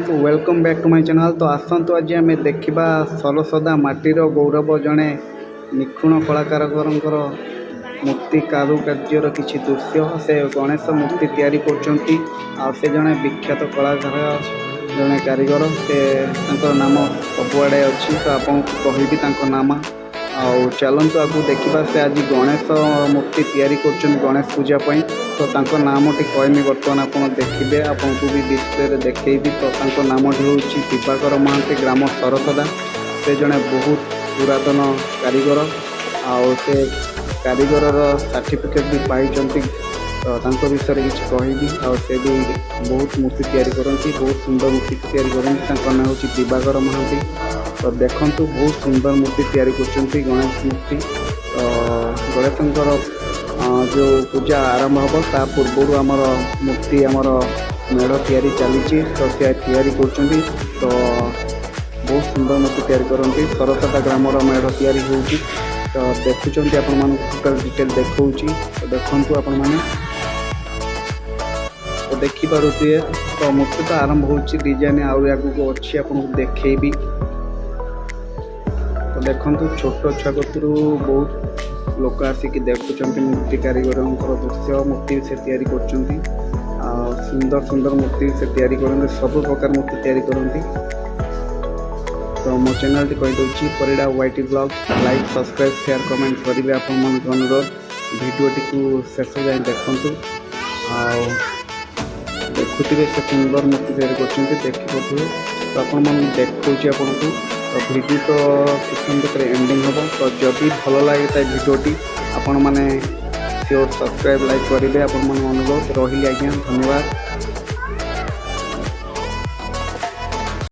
Welcome back to my channel. तो आसतु आज आम देखा सरसदा माटीर गौरव जड़े निखुण कलाकार मूर्ति कारुकार्यर किसी दृश्य से गणेश मूर्ति तैयारी कर जड़े विख्यात कलाकार जड़े कारीगर से नाम सबुआड़े अच्छी। तो आपको कहबी नाम आउ चलतु आपको देखा से आज गणेश मूर्ति तैयारी कर गणेश पूजापी। तो तांको नामटी कहमी बर्तमान आप देखिए आपको भी डिस्प्ले देखी। तो नामटी हूँ दिवाकर महांती ग्राम सरसदा। से जड़े बहुत पुरातन कारीगर आउ से कारीगर सर्टिफिकेट भी पाई। तो विषय किसी कहबी से भी बहुत मूर्ति तैयारी करती, बहुत सुंदर मूर्ति तैयारी करती। ना हूँ दिवाकर महांती। तो देखूँ बहुत सुंदर मूर्ति तैयारी कर गणेश मूर्ति। तो गणेश जो पूजा आरंभ हम ता पूर्व आमर मूर्ति आमर मेढ़ तैयारी चली। तो सी तैयारी कर तो बहुत सुंदर मूर्ति तैयारी करती। सरसदा ग्राम मेढ़ तैयारी हो। तो देखुं आपण टोटल डिटेल देखा। तो देखु आपण मैंने तो देखिपे। तो मूर्ति तो आरंभ हो डिजाइन आगू अच्छी आपको देखी। तो देखु छोट छुआ कतरू बहुत लोक आसिक देखुं मूर्ति कारीगर दृश्य मूर्ति से तैयारी कर सुंदर सुंदर मूर्ति से तैयारी करते। सब प्रकार मूर्ति तैयारी करती। तो मो चैनल टी कहीदे Parida YT blog like subscribe share comment करेंगे। आपण अनुरोध भिडियोटी को शेष जाए देखूँ। देखुए से सुंदर मूर्ति तैयारी कर देखिए। तो आपण देखा आपको तो भिडियो तो किसी भर एंडिंग हम। तो जदि भल लगे भिडियोटी आपण मैंने श्योर सब्सक्राइब लाइक करेंगे। आपण अनुरोध रही आज्ञा धन्यवाद।